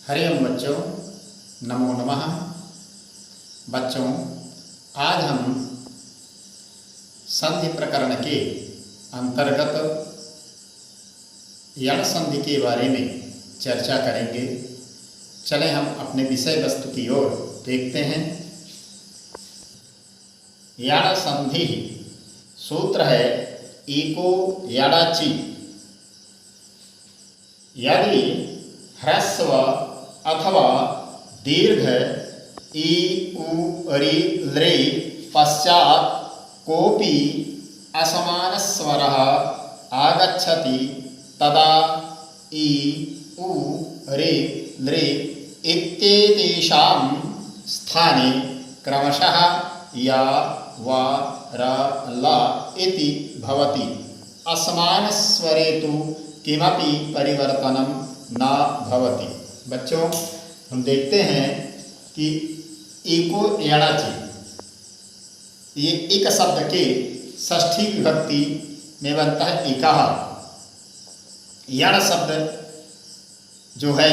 हरिओम बच्चों, नमो नमः। बच्चों, आज हम संधि प्रकरण के अंतर्गत यण संधि के बारे में चर्चा करेंगे। चलें हम अपने विषय वस्तु की ओर देखते हैं। यण संधि सूत्र है इको यणाचि। यदि ह्रस्व अथवा दीर्घ ई उ रि लृ पश्चात कोऽपि असमानस्वरः आगच्छति तदा ई उ रि लृ इत्येतेषां स्थाने क्रमशः या वा रा ला इति भवति। असमानस्वरे तु किमपि परिवर्तनं न भवति। बच्चों, हम देखते हैं कि इको यणाचि ये इक शब्द के षष्ठी विभक्ति में बनता है इकः। यण शब्द जो है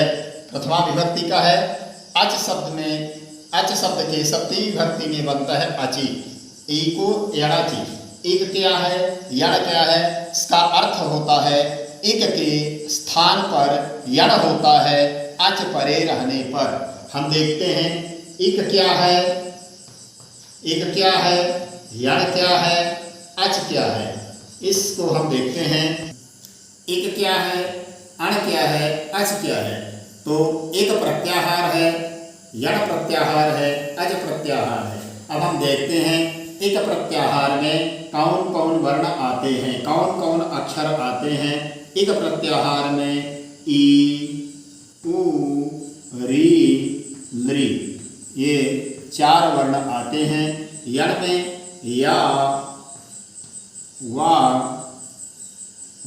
प्रथमा विभक्ति का है। अच शब्द के सप्तमी विभक्ति में बनता है अचि। इको यणाचि। इक क्या है, यण क्या है? इसका अर्थ होता है इक के स्थान पर यण होता है अच परे रहने पर। हम देखते हैं इक क्या है, इक क्या है, यण क्या है, अच क्या है। इसको हम देखते हैं। इक क्या है, अण क्या है, अच क्या है। तो इक प्रत्याहार है, यण प्रत्याहार है, अच प्रत्याहार है। अब हम देखते हैं इक प्रत्याहार में कौन कौन वर्ण आते हैं, कौन कौन अक्षर आते हैं। इक प्रत्याहार में ई उ रि लृ ये 4 वर्ण आते हैं। यण में या वा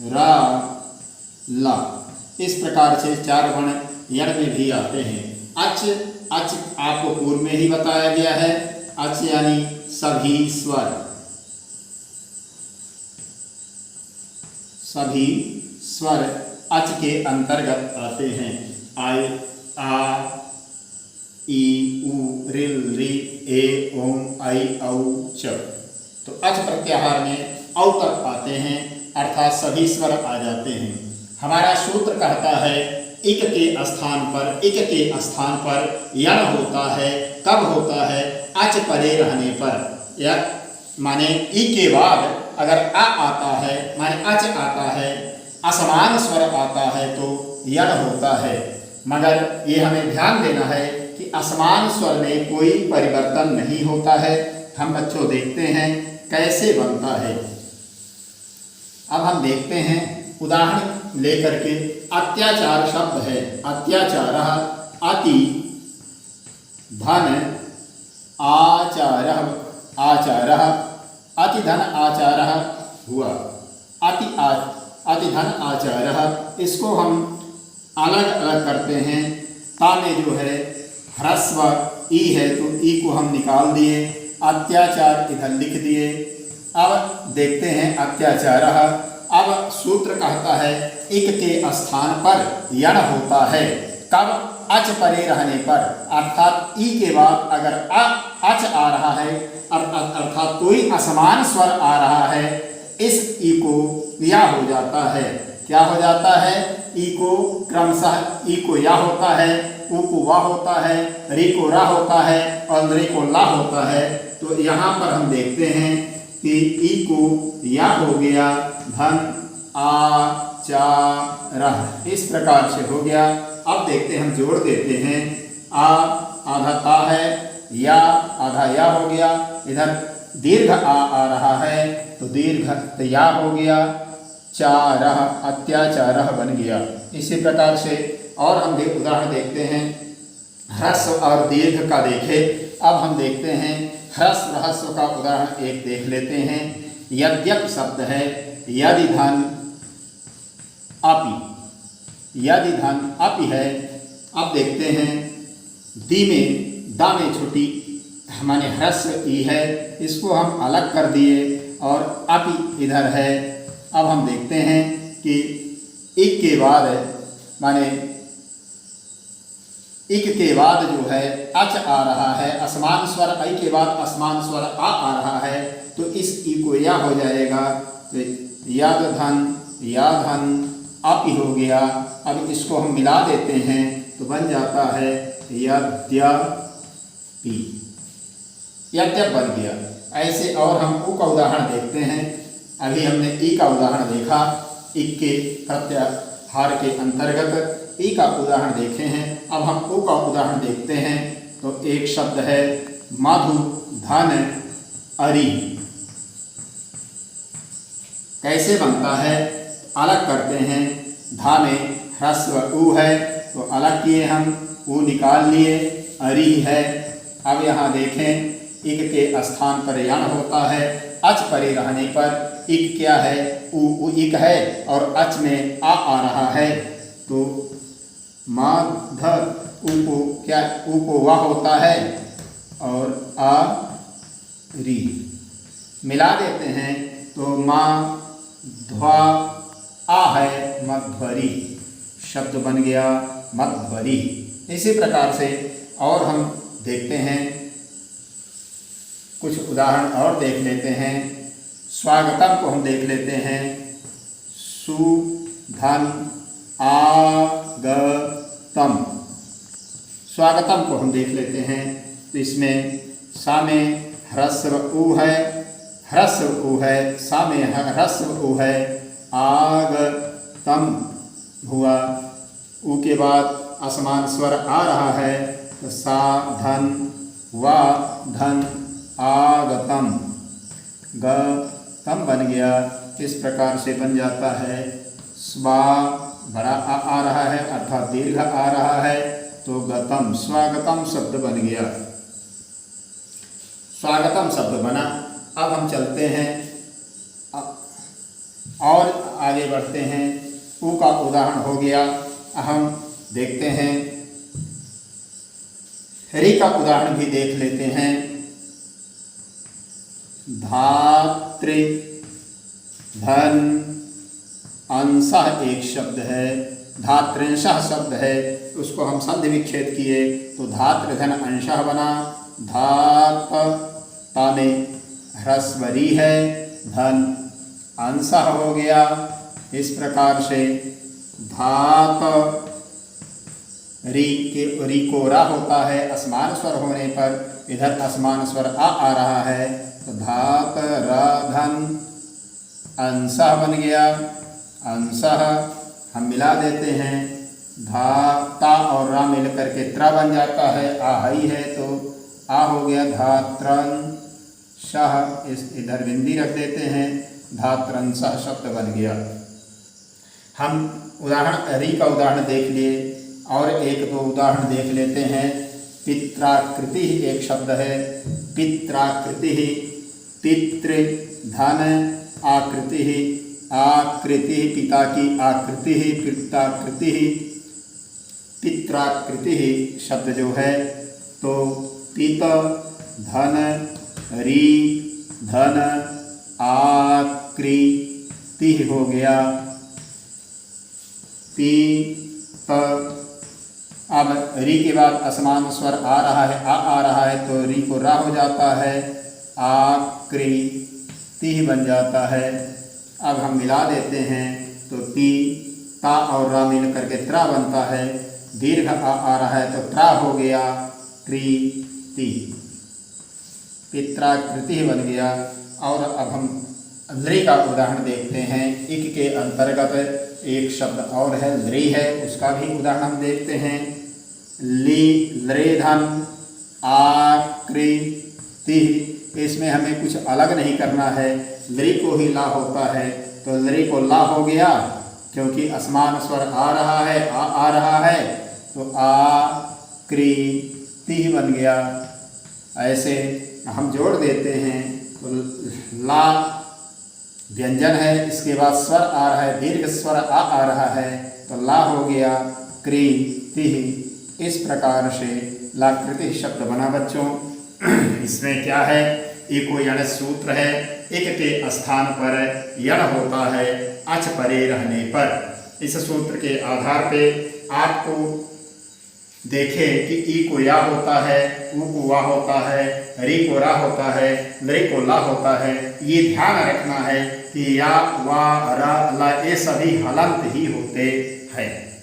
रा ला इस प्रकार से 4 वर्ण यण में भी आते हैं। अच आपको पूर्व में ही बताया गया है। अच यानी सभी स्वर, सभी स्वर अच के अंतर्गत आते हैं। आई, आ, ई, उ, ऋ, लृ, ए, ओम, ऐ, औ, च। तो अच प्रत्याहार में औ तक आते हैं, अर्थात सभी स्वर आ जाते हैं। हमारा सूत्र कहता है इक के स्थान पर यण होता है। कब होता है? अच परे रहने पर। या माने ई के बाद अगर आ आता है, माने अच आता है, असमान स्वर आता है तो यण होता है। मगर ये हमें ध्यान देना है कि असमान स्वर में कोई परिवर्तन नहीं होता है। हम बच्चों देखते हैं कैसे बनता है। अब हम देखते हैं उदाहरण लेकर के। अत्याचार शब्द है। अत्याचारः अति धन आचारः आचारः अति धन आचारः हुआ। अति धन आचारः इसको हम अलग अलग करते हैं। ता में जो है ह्रस्व ई है तो ई को हम निकाल दिए, अत्याचार इधर लिख दिए। अब देखते हैं अत्याचारः। अब सूत्र कहता है इक के स्थान पर यण होता है। कब? अच परे रहने पर, अर्थात ई के बाद अगर अच आ रहा है अर्थात कोई असमान स्वर आ रहा है, इस ई को या हो जाता है। क्या हो जाता है? ई को क्रमशः ई को या होता है, उ को वा होता है, रि को रा होता है और लृ को ला होता है। तो यहाँ पर हम देखते हैं कि ई को या हो गया, धन आ चा रह इस प्रकार से हो गया। अब देखते हैं, हम जोड़ देते हैं। आ आधा ता है, या आधा या हो गया। इधर दीर्घ आ रहा है तो दीर्घ या हो गया। चारह अत्याचारः बन गया। इसी प्रकार से और हम उदाहरण देखते हैं। ह्रस्व और दीर्घ का देखें। अब हम देखते हैं ह्रस्व का उदाहरण एक देख लेते हैं। यद्यप शब्द है। यदि धन अपि, यदि धन अपि है। अब देखते हैं दी में दा में छोटी माने ह्रस्व ई है, इसको हम अलग कर दिए और अपि इधर है। अब हम देखते हैं कि एक के बाद माने इक के बाद जो है अच आ रहा है, असमान स्वर ऐ के बाद असमान स्वर आ रहा है, तो इस ई को या हो जाएगा, तो यद धन अपि हो गया। अब इसको हम मिला देते हैं तो बन जाता है यद्यपि, यद्यप बन गया। ऐसे और हम उ का उदाहरण देखते हैं। अभी हमने ई का उदाहरण देखा, इक के प्रत्याहार के अंतर्गत ई का उदाहरण देखे हैं। अब हम उ का उदाहरण देखते हैं। तो एक शब्द है मधु धन अरि। कैसे बनता है, अलग करते हैं। धा में ह्रस्व उ है तो अलग किए हम, उ निकाल लिए, अरि है। अब यहाँ देखें, इक के स्थान पर यण होता है, अच परे रहने पर इक क्या है, उ इक है और अच में आ रहा है, तो माध उ को क्या, उ को वा होता है और आ री मिला देते हैं तो माँ ध्वा आ है, मध्वरी शब्द बन गया मध्वरी। इसी प्रकार से और हम देखते हैं, कुछ उदाहरण और देख लेते हैं। स्वागतम को हम देख लेते हैं। सु धन आगतम, स्वागतम को हम देख लेते हैं। तो इसमें सा में ह्रस्व उ है, ह्रस्व उ है, सा में ह्रस्व उ है, आगतम हुआ, उ के बाद असमान स्वर आ रहा है, तो सा धन वा धन आगतम, गतम बन गया। इस प्रकार से बन जाता है। स्वा बड़ा आ रहा है अर्थात दीर्घ आ रहा है, तो गतम, स्वागतम शब्द बन गया, स्वागतम शब्द बना। अब हम चलते हैं और आगे बढ़ते हैं। उ का उदाहरण हो गया। हम देखते हैं, रि का उदाहरण भी देख लेते हैं। धात्री धन अंशः एक शब्द है, धात्रिंशः शब्द है, उसको हम संधि विच्छेद किए तो धात्र धन अंशः बना। धात ता में ह्रस्वरी है, धन अंशः हो गया। इस प्रकार से धात री को रा होता है, असमान स्वर होने पर इधर असमान स्वर आ रहा है, तो धात रा धन अंशः बन गया। अंशः हम मिला देते हैं, धा ता और रा मिल करके त्र बन जाता है, आ ही है तो आ हो गया, धात्रन शह, इस इधर बिंदी रख देते हैं, धात्रन शह शब्द बन गया। हम उदाहरण रि का उदाहरण देख लिए और एक दो उदाहरण देख लेते हैं। पित्राकृति एक शब्द है, पित्राकृति, पितृ धन आकृति, आकृति पिता की आकृति, पिताकृति, पित्राकृति शब्द जो है, तो पित धन री धन आकृति हो गया। पीत, अब री के बाद असमान स्वर आ रहा है, आ रहा है, तो री को रा हो जाता है, आकृति बन जाता है। अब हम मिला देते हैं तो ती ता और रा मिल करके त्रा बनता है, दीर्घ आ रहा है तो त्रा हो गया, कृति, पित्राकृति बन गया। और अब हम लृ का उदाहरण देखते हैं। इक के अंतर्गत एक शब्द और है, लृ है, उसका भी उदाहरण हम देखते हैं। लृधन आकृति, इसमें हमें कुछ अलग नहीं करना है, लृ को ही ला होता है, तो लृ को ला हो गया क्योंकि असमान स्वर आ रहा है, आ रहा है, तो आकृति बन गया। ऐसे हम जोड़ देते हैं तो ला व्यंजन है, इसके बाद स्वर आ रहा है, दीर्घ स्वर आ रहा है, तो ला हो गया, कृति। इस प्रकार से लाकृति शब्द बना बच्चों। इसमें क्या है, एको यण सूत्र है, एक के स्थान पर यण होता है अच परे रहने पर। इस सूत्र के आधार पे आपको देखें कि ई को या होता है, ऊ को वा होता है, री को रा होता है, लरी को ला होता है। ये ध्यान रखना है कि या, वा, रा, ला ये सभी हलंत ही होते हैं।